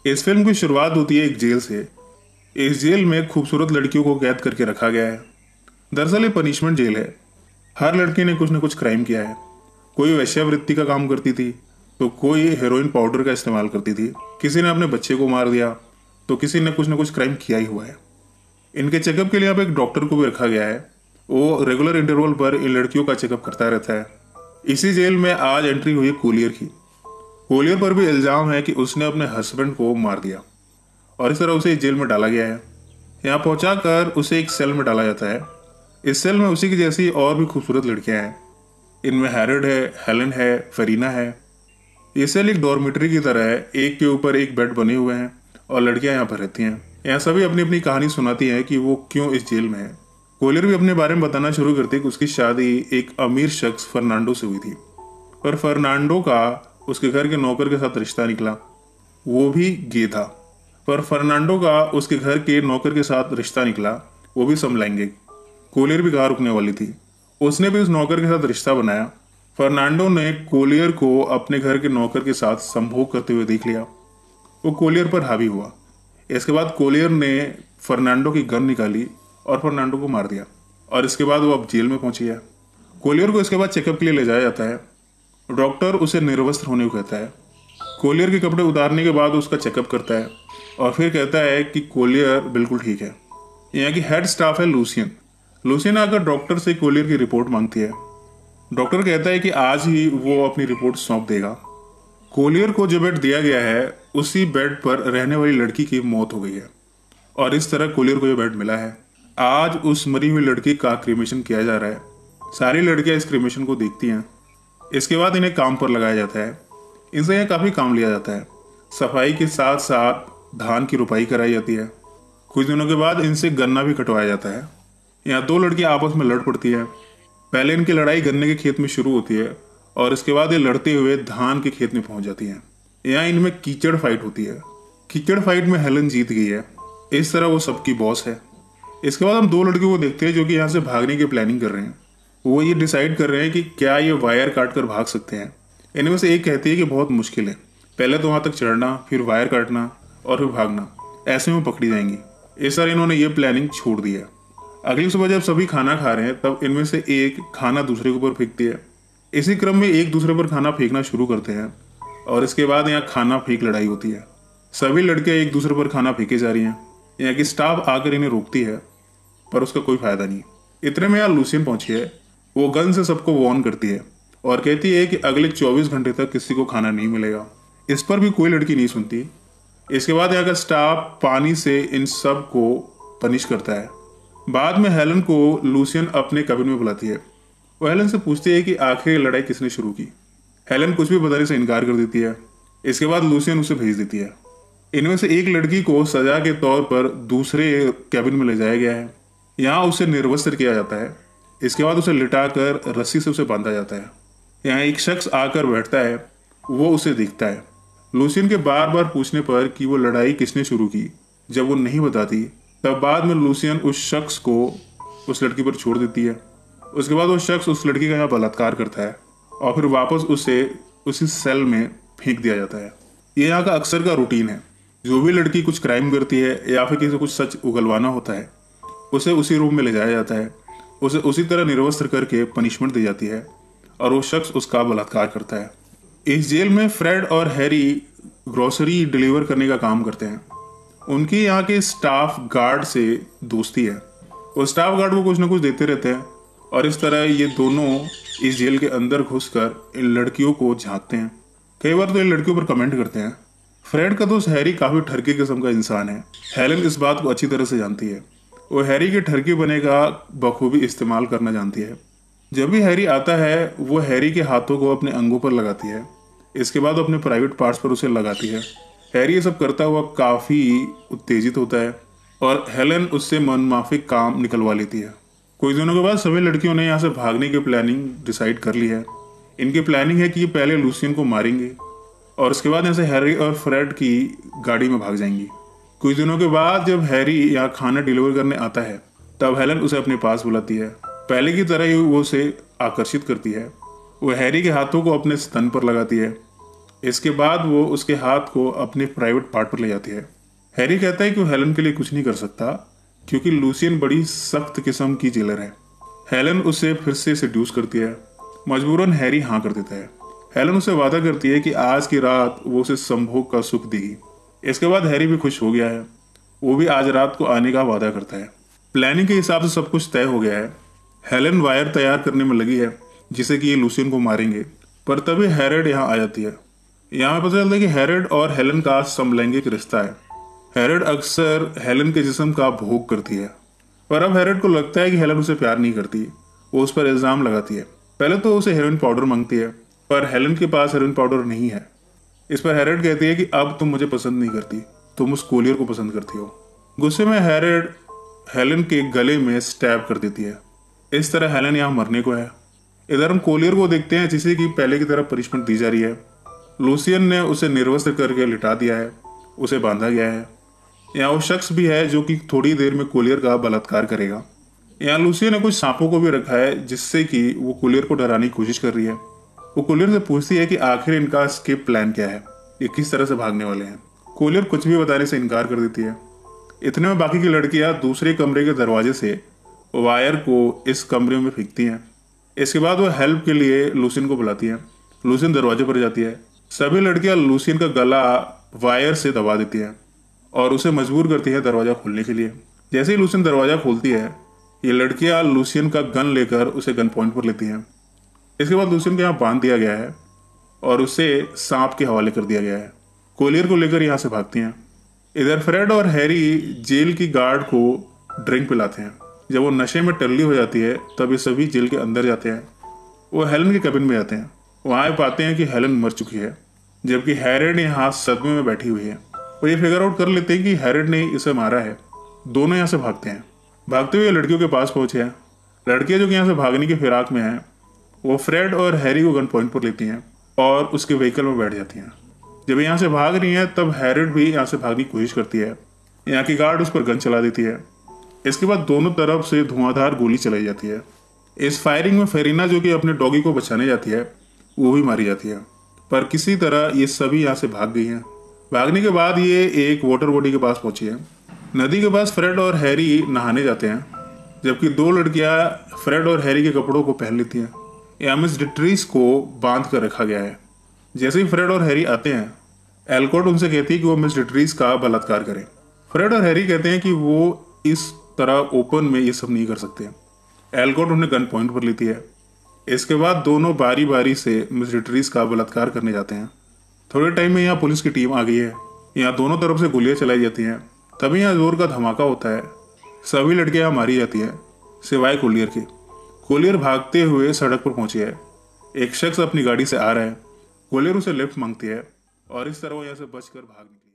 इस फिल्म की शुरुआत होती है एक जेल से। इस जेल में खूबसूरत लड़कियों को कैद करके रखा गया है। दरअसल ये पनिशमेंट जेल है। हर लड़की ने कुछ न कुछ क्राइम किया है। कोई वेश्यावृत्ति का काम करती थी, तो कोई हेरोइन पाउडर का इस्तेमाल करती थी, किसी ने अपने बच्चे को मार दिया, तो किसी ने कुछ न कुछ क्राइम किया ही हुआ है। इनके चेकअप के लिए अब एक डॉक्टर को भी रखा गया है। वो रेगुलर इंटरवल पर इन लड़कियों का चेकअप करता रहता है। इसी जेल में आज एंट्री हुई कोलियर की। कोलियर पर भी इल्जाम है कि उसने अपने हस्बैंड को मार दिया और इस तरह उसे जेल में डाला गया है। यहाँ पहुंचाकर उसे एक सेल में डाला जाता है। इस सेल में उसी की जैसी और भी खूबसूरत लड़कियां हैं। इनमें हैरड है, हेलन है, फरीना है। ये सेल एक डॉर्मेट्री की तरह है, एक के ऊपर एक बेड बने हुए हैं और लड़कियां यहाँ पर रहती हैं। यहाँ सभी अपनी अपनी कहानी सुनाती हैं कि वो क्यों इस जेल में है। कोलियर भी अपने बारे में बताना शुरू करती है कि उसकी शादी एक अमीर शख्स फर्नांडो से हुई थी, पर फर्नांडो का उसके घर के नौकर के साथ रिश्ता निकला। वो भी गे था। पर फर्नांडो का उसके घर के नौकर के साथ रिश्ता निकला, वो भी समलैंगिक। कोलियर भी कहाँ रुकने वाली थी, उसने भी उस नौकर के साथ रिश्ता बनाया। फर्नांडो ने कोलियर को अपने घर के नौकर के साथ संभोग करते हुए देख लिया। वो कोलियर पर हावी हुआ। इसके बाद कोलियर ने फर्नांडो की गन निकाली और फर्नांडो को मार दिया और इसके बाद वो अब जेल में पहुंची है। कोलियर को इसके बाद चेकअप के लिए ले जाया जाता है। डॉक्टर उसे निर्वस्त्र होने को कहता है। कोलियर के कपड़े उतारने के बाद उसका चेकअप करता है और फिर कहता है कि कोलियर बिल्कुल ठीक है। यहाँ की हेड स्टाफ है लूसियन। लूसियन आकर डॉक्टर से कोलियर की रिपोर्ट मांगती है। डॉक्टर कहता है कि आज ही वो अपनी रिपोर्ट सौंप देगा। कोलियर को जो बेड दिया गया है, उसी बेड पर रहने वाली लड़की की मौत हो गई है और इस तरह कोलियर को यह बेड मिला है। आज उस मरी हुई लड़की का क्रीमेशन किया जा रहा है। सारी लड़कियां इस क्रीमेशन को देखती हैं। इसके बाद इन्हें काम पर लगाया जाता है। इनसे यह काफी काम लिया जाता है। सफाई के साथ साथ धान की रुपाई कराई जाती है। कुछ दिनों के बाद इनसे गन्ना भी कटवाया जाता है। यहाँ दो लड़कियां आपस में लड़ पड़ती है। पहले इनकी लड़ाई गन्ने के खेत में शुरू होती है और इसके बाद ये लड़ते हुए धान के खेत में पहुंच जाती हैं। यहाँ इनमें कीचड़ फाइट होती है। कीचड़ फाइट में हेलन जीत गई है। इस तरह वो सबकी बॉस है। इसके बाद हम दो लड़कियों को देखते हैं जो कि यहाँ से भागने की प्लानिंग कर रहे हैं। वो ये डिसाइड कर रहे हैं कि क्या ये वायर काट कर भाग सकते हैं। इनमें से एक कहती है कि बहुत मुश्किल है, पहले तो वहां तक चढ़ना, फिर वायर काटना और फिर भागना, ऐसे में पकड़ी जाएंगी। इस तरह इन्होंने ये प्लानिंग छोड़ दी है। अगली सुबह जब सभी खाना खा रहे हैं, तब इनमें से एक खाना दूसरे के ऊपर फेंकती है। इसी क्रम में एक दूसरे पर खाना फेंकना शुरू करते हैं और इसके बाद यहाँ खाना फेंक लड़ाई होती है। सभी लड़कियां एक दूसरे पर खाना फेंके जा रही हैं। यहाँ की स्टाफ आकर इन्हें रोकती है, पर उसका कोई फायदा नहीं। इतने में यहाँ लूसियन पहुंची है। वो गन से सबको वार्न करती है और कहती है कि अगले 24 घंटे तक किसी को खाना नहीं मिलेगा। इस पर भी कोई लड़की नहीं सुनती। इसके बाद यहाँ का स्टाफ पानी से इन सब को पनिश करता है। बाद में हेलन को लूसियन अपने कैबिन में बुलाती है। वो हेलन से पूछती है कि आखिर लड़ाई किसने शुरू की। हेलन कुछ भी बताने से इनकार कर देती है। इसके बाद लूसियन उसे भेज देती है। इनमें से एक लड़की को सजा के तौर पर दूसरे कैबिन में ले जाया गया है। यहाँ उसे निर्वस्त्र किया जाता है। इसके बाद उसे लिटाकर रस्सी से उसे बांधा जाता है। यहाँ एक शख्स आकर बैठता है। वो उसे देखता है। लूसियन के बार बार पूछने पर कि वो लड़ाई किसने शुरू की, जब वो नहीं बताती, तब बाद में लूसियन उस शख्स को उस लड़की पर छोड़ देती है। उसके बाद वो शख्स उस लड़की का यहाँ बलात्कार करता है और फिर वापस उसे उसी सेल में फेंक दिया जाता है। ये यहाँ का अक्सर का रूटीन है। जो भी लड़की कुछ क्राइम करती है या फिर किसी को कुछ सच उगलवाना होता है, उसे उसी रूम में ले जाया जाता है। उसे उसी तरह निर्वस्त्र करके पनिशमेंट दी जाती है और वो शख्स उसका बलात्कार करता है। इस जेल में फ्रेड और हैरी ग्रोसरी डिलीवर करने का काम करते हैं। उनकी यहाँ के स्टाफ गार्ड से दोस्ती है। वो स्टाफ गार्ड को कुछ ना कुछ देते रहते हैं और इस तरह ये दोनों इस जेल के अंदर घुसकर इन लड़कियों को झांकते हैं। कई बार तो इन लड़कियों पर कमेंट करते हैं। फ्रेड का दोस्त हैरी काफी ठरकी किस्म का इंसान है। हेलन इस बात को अच्छी तरह से जानती है। वो हैरी के ठरकी बने का बखूबी इस्तेमाल करना जानती है। जब भी हैरी आता है, वो हैरी के हाथों को अपने अंगों पर लगाती है। इसके बाद अपने प्राइवेट पार्ट्स पर उसे लगाती है। हैरी ये सब करता हुआ काफी उत्तेजित होता है और हेलन उससे मनमाफिक काम निकलवा लेती है। कुछ दिनों के बाद सभी लड़कियों ने यहाँ से भागने की प्लानिंग डिसाइड कर ली है। इनकी प्लानिंग है कि ये पहले लूसियन को मारेंगे और उसके बाद यहाँ से हैरी और फ्रेड की गाड़ी में भाग जाएंगी। कुछ दिनों के बाद जब हैरी यहाँ खाना डिलीवर करने आता है, तब हेलन उसे अपने पास बुलाती है। पहले की तरह ही वो उसे आकर्षित करती है। वो हैरी के हाथों को अपने स्तन पर लगाती है। इसके बाद वो उसके हाथ को अपने प्राइवेट पार्ट पर ले जाती है। हैरी कहता है कि वो हेलन के लिए कुछ नहीं कर सकता क्योंकि लूसियन बड़ी सख्त किस्म की जेलर है। हेलन उसे फिर से सेड्यूस करती है। मजबूरन हैरी हाँ कर देता है। हेलन उसे वादा करती है कि आज की रात वो उसे संभोग का सुख देगी। इसके बाद हैरी भी खुश हो गया है। वो भी आज रात को आने का वादा करता है। प्लानिंग के हिसाब से सब कुछ तय हो गया है। हेलन वायर तैयार करने में लगी है जिससे कि ये लूसियन को मारेंगे, पर तभी हैरेड यहाँ आ जाती है। यहाँ पता चलता है कि हैरेड और हेलन का समलैंगिक रिश्ता है। हैरेड अक्सर हेलन के जिस्म का भोग करती है, पर अब हैरेड को लगता है कि हेलन उसे प्यार नहीं करती। वो उस पर इल्जाम लगाती है। पहले तो उसे हेरोइन पाउडर मांगती है, पर हेलन के पास हेरोइन पाउडर नहीं है। इस पर हैरेड कहती है कि अब तुम मुझे पसंद नहीं करती, तुम उस कोलियर को पसंद करती हो। गुस्से में हैरेड हेलन के गले में स्टैब कर देती है। इस तरह हेलन यहाँ मरने को है। इधर हम कोलियर को देखते हैं जिसे कि पहले की तरह पनिशमेंट दी जा रही है। लूसियन ने उसे निर्वस्त्र करके लिटा दिया है, उसे बांधा गया है। यहाँ वो शख्स भी है जो कि थोड़ी देर में कोलियर का बलात्कार करेगा। यहाँ लूसियन ने कुछ सांपों को भी रखा है जिससे कि वो कोलियर को डराने की कोशिश कर रही है। वो कोलियर से पूछती है कि आखिर इनका एस्केप प्लान क्या है, ये किस तरह से भागने वाले हैं। कोलियर कुछ भी बताने से इनकार कर देती है। इतने में बाकी की लड़कियां दूसरे कमरे के दरवाजे से वायर को इस कमरे में फेंकती हैं। इसके बाद वो हेल्प के लिए लूसियन को बुलाती है। लूसियन दरवाजे पर जाती है। सभी लड़कियां लूसियन का गला वायर से दबा देती हैं और उसे मजबूर करती है दरवाजा खोलने के लिए। जैसे ही लूसियन दरवाजा खोलती है, ये लड़कियां लूसियन का गन लेकर उसे गन पॉइंट पर लेती हैं। इसके बाद लूसियन को यहाँ बांध दिया गया है और उसे सांप के हवाले कर दिया गया है। कोलियर को लेकर यहाँ से भागती हैं। इधर फ्रेड और हैरी जेल की गार्ड को ड्रिंक पिलाते हैं। जब वो नशे में टल्ली हो जाती है तब ये सभी जेल के अंदर जाते हैं। वो हेलन के कैबिन में जाते हैं। वहाँ पाते हैं कि हेलन मर चुकी है, जबकि हैरेड यहाँ सदमे में बैठी हुई है। वो ये फिगर आउट कर लेते हैं कि हैरेड ने इसे मारा है। दोनों यहाँ से भागते हैं। भागते हुए लड़कियों के पास पहुंचे हैं। लड़कियां जो कि यहाँ से भागने की फिराक में हैं, वो फ्रेड और हैरी को गन पॉइंट पर लेती हैं और उसके व्हीकल में बैठ जाती हैं। जब यहाँ से भाग रही हैं तब हैरेड भी यहाँ से भागने की कोशिश करती है। यहाँ की गार्ड उस पर गन चला देती है। इसके बाद दोनों तरफ से धुआंधार गोली चलाई जाती है। इस फायरिंग में फेरिना जो कि अपने डॉगी को बचाने जाती है, वो भी मारी जाती है। पर किसी तरह ये सभी यहाँ से भाग गई हैं। भागने के बाद ये एक वाटर बॉडी के पास पहुंची है। नदी के पास फ्रेड और हैरी नहाने जाते हैं, जबकि दो लड़कियां फ्रेड और हैरी के कपड़ों को पहन लेती हैं। यहाँ मिस डिट्रीस को बांध कर रखा गया है। जैसे ही फ्रेड और हैरी आते हैं, एल्कोट उनसे कहती है कि वो मिस डिट्रीस का बलात्कार करें। फ्रेड और हैरी कहते हैं कि वो इस तरह ओपन में ये सब नहीं कर सकते। एल्कोट उन्हें गन पॉइंट पर लेती है। इसके बाद दोनों बारी बारी से मिस डिट्रीस का बलात्कार करने जाते हैं। थोड़े टाइम में यहाँ पुलिस की टीम आ गई है। यहाँ दोनों तरफ से गोलियां चलाई जाती हैं। तभी यहाँ जोर का धमाका होता है। सभी लड़कियां यहाँ मारी जाती है सिवाय कोलियर के। कोलियर भागते हुए सड़क पर पहुंची है। एक शख्स अपनी गाड़ी से आ रहा है। कोलियर उसे लिफ्ट मांगती है और इस तरह वो यहाँ से बचकर भाग निकली।